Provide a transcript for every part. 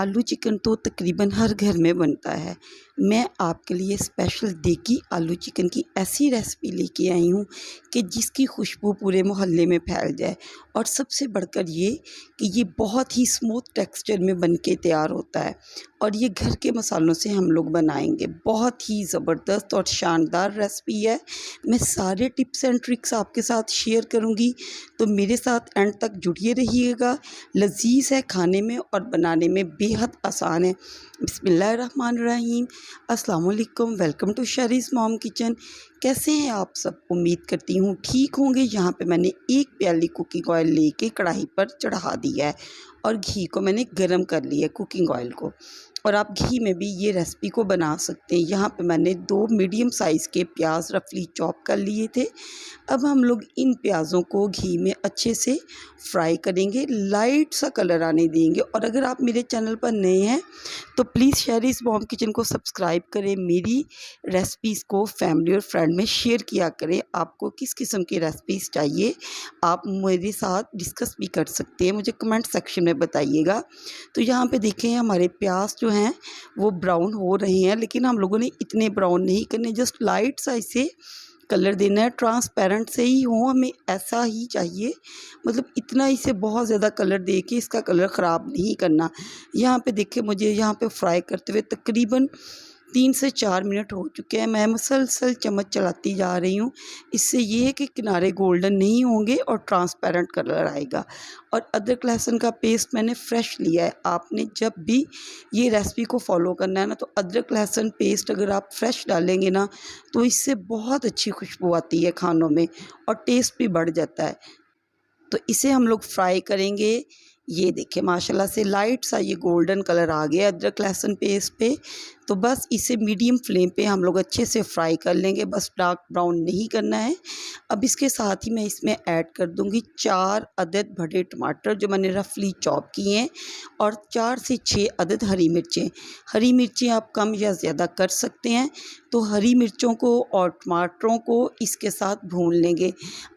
आलू चिकन तो तकरीबन हर घर में बनता है। मैं आपके लिए स्पेशल देगी आलू चिकन की ऐसी रेसिपी लेके आई हूँ कि जिसकी खुशबू पूरे मोहल्ले में फैल जाए। और सबसे बढ़कर ये कि ये बहुत ही स्मूथ टेक्सचर में बन के तैयार होता है और ये घर के मसालों से हम लोग बनाएंगे। बहुत ही ज़बरदस्त और शानदार रेसिपी है। मैं सारे टिप्स एंड ट्रिक्स आपके साथ शेयर करूँगी, तो मेरे साथ एंड तक जुड़िए रहिएगा। लजीज है खाने में और बनाने में बेहद आसान है। बिस्मिल्लाहिर्रहमानिर्रहीम। अस्सलाम वालेकुम, वेलकम टू शरीस मॉम किचन। कैसे हैं आप सब? उम्मीद करती हूँ ठीक होंगे। यहाँ पे मैंने एक प्याली कुकिंग ऑयल लेके कढ़ाई पर चढ़ा दिया है और घी को मैंने गरम कर लिया है, कुकिंग ऑयल को। और आप घी में भी ये रेसिपी को बना सकते हैं। यहाँ पे मैंने 2 मीडियम साइज़ के प्याज रफली चॉप कर लिए थे। अब हम लोग इन प्याज़ों को घी में अच्छे से फ्राई करेंगे, लाइट सा कलर आने देंगे। और अगर आप मेरे चैनल पर नए हैं तो प्लीज़ शरीस मॉम किचन को सब्सक्राइब करें, मेरी रेसिपीज़ को फैमिली और फ्रेंड में शेयर किया करें। आपको किस किस्म की रेसिपीज़ चाहिए आप मेरे साथ डिस्कस भी कर सकते हैं, मुझे कमेंट सेक्शन में बताइएगा। तो यहाँ पे देखें हमारे प्याज जो हैं वो ब्राउन हो रहे हैं, लेकिन हम लोगों ने इतने ब्राउन नहीं करने, जस्ट लाइट सा इसे कलर देना है। ट्रांसपेरेंट से ही हो, हमें ऐसा ही चाहिए, मतलब इतना इसे बहुत ज़्यादा कलर दे के इसका कलर ख़राब नहीं करना। यहाँ पे देखिए मुझे यहाँ पे फ्राई करते हुए तकरीबन 3 से 4 मिनट हो चुके हैं। मैं मुसलसल चम्मच चलाती जा रही हूँ। इससे ये है कि किनारे गोल्डन नहीं होंगे और ट्रांसपेरेंट कलर आएगा। और अदरक लहसुन का पेस्ट मैंने फ़्रेश लिया है। आपने जब भी ये रेसिपी को फॉलो करना है ना, तो अदरक लहसुन पेस्ट अगर आप फ्रेश डालेंगे ना, तो इससे बहुत अच्छी खुशबू आती है खानों में और टेस्ट भी बढ़ जाता है। तो इसे हम लोग फ्राई करेंगे। ये देखिए माशाल्लाह से लाइट सा ये गोल्डन कलर आ गया अदरक लहसुन पेस्ट पे। तो बस इसे मीडियम फ्लेम पे हम लोग अच्छे से फ्राई कर लेंगे, बस डार्क ब्राउन नहीं करना है। अब इसके साथ ही मैं इसमें ऐड कर दूंगी 4 अदद बड़े टमाटर जो मैंने रफली चॉप किए हैं और 4 से 6 अदद हरी मिर्चें। हरी मिर्चें आप कम या ज़्यादा कर सकते हैं। तो हरी मिर्चों को और टमाटरों को इसके साथ भून लेंगे।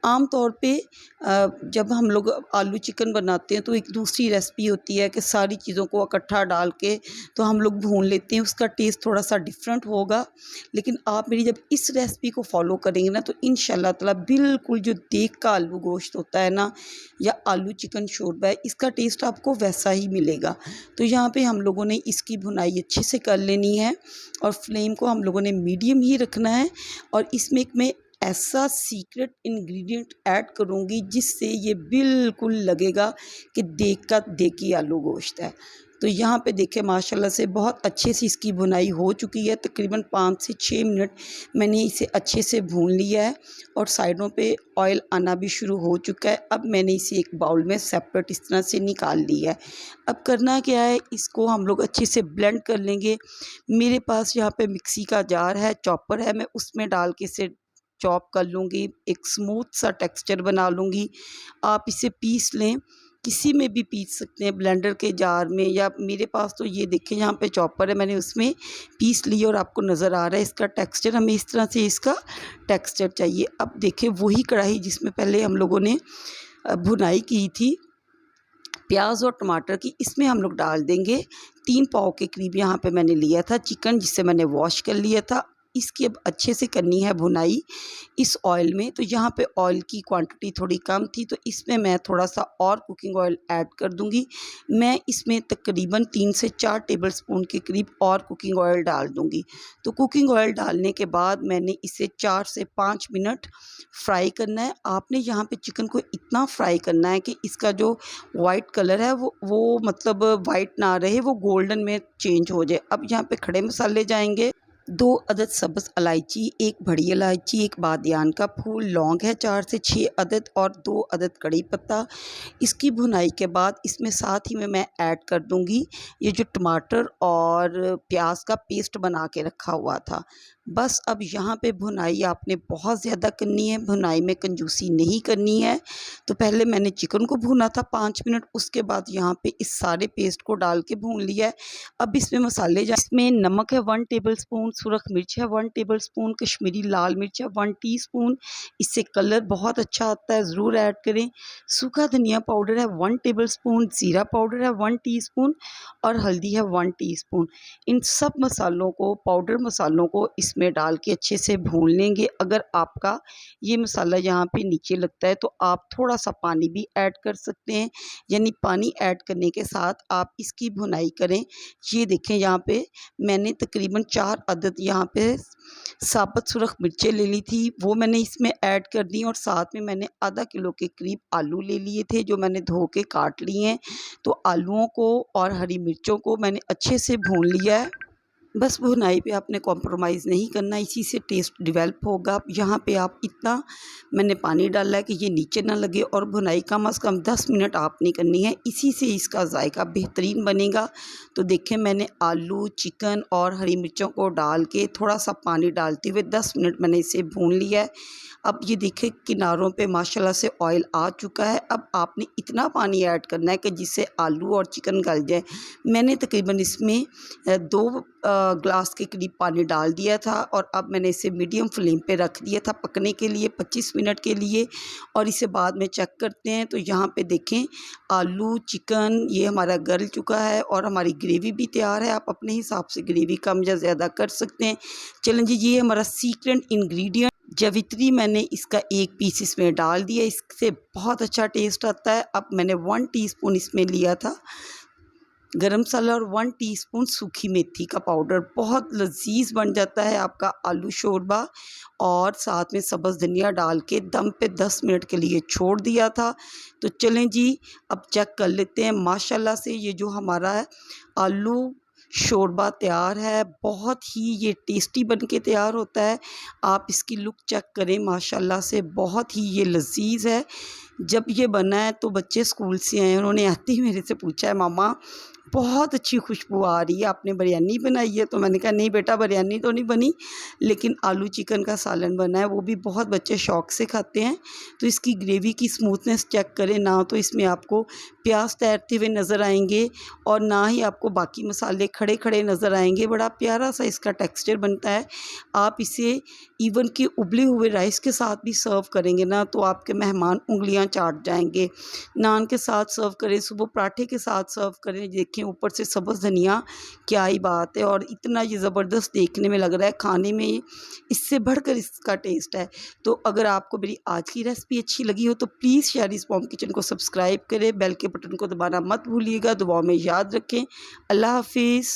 आम तौर पे जब हम लोग आलू चिकन बनाते हैं तो एक दूसरी रेसिपी होती है कि सारी चीज़ों को इकट्ठा डाल के तो हम लोग भून लेते हैं, उसका टेस्ट थोड़ा सा डिफरेंट होगा। लेकिन आप मेरी जब इस रेसिपी को फॉलो करेंगे ना, तो इंशाल्लाह ताला बिल्कुल जो देग का आलू गोश्त होता है ना, या आलू चिकन शोरबा है, इसका टेस्ट आपको वैसा ही मिलेगा। तो यहाँ पे हम लोगों ने इसकी भुनाई अच्छे से कर लेनी है और फ्लेम को हम लोगों ने मीडियम ही रखना है। और इसमें एक मैं ऐसा सीक्रेट इंग्रेडिएंट ऐड करूँगी जिससे ये बिल्कुल लगेगा कि देग का देगी आलू गोश्त है। तो यहाँ पे देखिए माशाल्लाह से बहुत अच्छे से इसकी भुनाई हो चुकी है। तकरीबन 5 से 6 मिनट मैंने इसे अच्छे से भून लिया है और साइडों पे ऑयल आना भी शुरू हो चुका है। अब मैंने इसे एक बाउल में सेपरेट इस तरह से निकाल लिया है। अब करना क्या है, इसको हम लोग अच्छे से ब्लेंड कर लेंगे। मेरे पास यहाँ पे मिक्सी का जार है, चॉपर है, मैं उसमें डाल के इसे चॉप कर लूँगी, एक स्मूथ सा टेक्सचर बना लूँगी। आप इसे पीस लें, किसी में भी पीस सकते हैं, ब्लेंडर के जार में, या मेरे पास तो ये देखिए यहाँ पे चॉपर है, मैंने उसमें पीस लिया और आपको नज़र आ रहा है इसका टेक्सचर। हमें इस तरह से इसका टेक्सचर चाहिए। अब देखिए वही कढ़ाई जिसमें पहले हम लोगों ने भुनाई की थी प्याज और टमाटर की, इसमें हम लोग डाल देंगे 3 पाव के करीब यहाँ पे मैंने लिया था चिकन, जिसे मैंने वॉश कर लिया था। इसकी अब अच्छे से करनी है भुनाई इस ऑयल में। तो यहाँ पे ऑयल की क्वांटिटी थोड़ी कम थी, तो इसमें मैं थोड़ा सा और कुकिंग ऑयल ऐड कर दूँगी। मैं इसमें तकरीबन 3 से 4 टेबलस्पून के करीब और कुकिंग ऑयल डाल दूँगी। तो कुकिंग ऑयल डालने के बाद मैंने इसे 4 से 5 मिनट फ्राई करना है। आपने यहाँ पे चिकन को इतना फ्राई करना है कि इसका जो वाइट कलर है वो मतलब वाइट ना रहे, वो गोल्डन में चेंज हो जाए। अब यहाँ पे खड़े मसाले जाएंगे। 2 अदद सब्ज़ इलायची, 1 बड़ी इलायची, 1 बादियान का फूल, लौंग है 4 से 6 अदद और 2 अदद कड़ी पत्ता। इसकी भुनाई के बाद इसमें साथ ही में मैं ऐड कर दूंगी ये जो टमाटर और प्याज का पेस्ट बना के रखा हुआ था। बस अब यहाँ पे भुनाई आपने बहुत ज़्यादा करनी है, भुनाई में कंजूसी नहीं करनी है। तो पहले मैंने चिकन को भूना था 5 मिनट, उसके बाद यहाँ पे इस सारे पेस्ट को डाल के भून लिया है। अब इसमें मसाले इसमें नमक है 1 टेबलस्पून, सुरख मिर्च है 1 टेबलस्पून, कश्मीरी लाल मिर्च है 1 टीस्पून, इससे कलर बहुत अच्छा आता है, ज़रूर ऐड करें। सूखा धनिया पाउडर है 1 टेबलस्पून, ज़ीरा पाउडर है 1 टीस्पून और हल्दी है 1 टीस्पून। इन सब मसालों को, पाउडर मसालों को इसमें डाल के अच्छे से भून लेंगे। अगर आपका ये मसाला यहाँ पे नीचे लगता है तो आप थोड़ा सा पानी भी ऐड कर सकते हैं, यानी पानी ऐड करने के साथ आप इसकी भुनाई करें। ये देखें यहाँ पे मैंने तकरीबन 4 अदद यहाँ पे साबुत सुरख मिर्चें ले ली थी, वो मैंने इसमें ऐड कर दी और साथ में मैंने आधा किलो के करीब आलू ले लिए थे जो मैंने धो के काट लिए हैं। तो आलूओं को और हरी मिर्चों को मैंने अच्छे से भून लिया है। बस भुनाई पे आपने कॉम्प्रोमाइज़ नहीं करना, इसी से टेस्ट डेवलप होगा। यहाँ पे आप इतना मैंने पानी डाला है कि ये नीचे ना लगे और भुनाई कम से कम 10 मिनट आपने करनी है, इसी से इसका जायका बेहतरीन बनेगा। तो देखें मैंने आलू, चिकन और हरी मिर्चों को डाल के थोड़ा सा पानी डालते हुए 10 मिनट मैंने इसे भून लिया है। अब ये देखें किनारों पे माशाल्लाह से ऑयल आ चुका है। अब आपने इतना पानी ऐड करना है कि जिससे आलू और चिकन गल जाए। मैंने तकरीबन इसमें 2 ग्लास के करीब पानी डाल दिया था और अब मैंने इसे मीडियम फ्लेम पे रख दिया था पकने के लिए 25 मिनट के लिए। और इसे बाद में चेक करते हैं तो यहाँ पे देखें आलू, चिकन ये हमारा गल चुका है और हमारी ग्रेवी भी तैयार है। आप अपने हिसाब से ग्रेवी कम या ज़्यादा कर सकते हैं। चलें जी, ये हमारा सीक्रेट इंग्रेडिएंट जावित्री मैंने इसका 1 पीस इसमें डाल दिया, इससे बहुत अच्छा टेस्ट आता है। अब मैंने 1 टीस्पून इसमें लिया था गरम मसाला और 1 टीस्पून सूखी मेथी का पाउडर। बहुत लज़ीज़ बन जाता है आपका आलू शोरबा। और साथ में सब्ज़ धनिया डाल के दम पे 10 मिनट के लिए छोड़ दिया था। तो चलें जी, अब चेक कर लेते हैं। माशाल्लाह से ये जो हमारा है आलू शोरबा तैयार है, बहुत ही ये टेस्टी बन के तैयार होता है। आप इसकी लुक चेक करें, माशाल्लाह से बहुत ही ये लज़ीज़ है। जब ये बना है तो बच्चे स्कूल से आए, उन्होंने आते ही मेरे से पूछा है, मामा बहुत अच्छी खुशबू आ रही है, आपने बिरयानी बनाई है? तो मैंने कहा नहीं बेटा, बिरयानी तो नहीं बनी, लेकिन आलू चिकन का सालन बना है, वो भी बहुत बच्चे शौक़ से खाते हैं। तो इसकी ग्रेवी की स्मूथनेस चेक करें, ना तो इसमें आपको प्याज तैरते हुए नज़र आएंगे और ना ही आपको बाकी मसाले खड़े खड़े नज़र आएंगे। बड़ा प्यारा सा इसका टेक्सचर बनता है। आप इसे इवन कि उबले हुए राइस के साथ भी सर्व करेंगे ना तो आपके मेहमान उंगलियां चाट जाएंगे। नान के साथ सर्व करें, सुबह पराठे के साथ सर्व करें। देखें ऊपर से सब्ज़ धनिया, क्या ही बात है। और इतना ये ज़बरदस्त देखने में लग रहा है, खाने में इससे बढ़कर इसका टेस्ट है। तो अगर आपको मेरी आज की रेसिपी अच्छी लगी हो तो प्लीज़ शायरीज़ मॉम किचन को सब्सक्राइब करें, बेल के बटन को दबाना मत भूलिएगा। दुआओं में याद रखें। अल्लाह हाफिज़।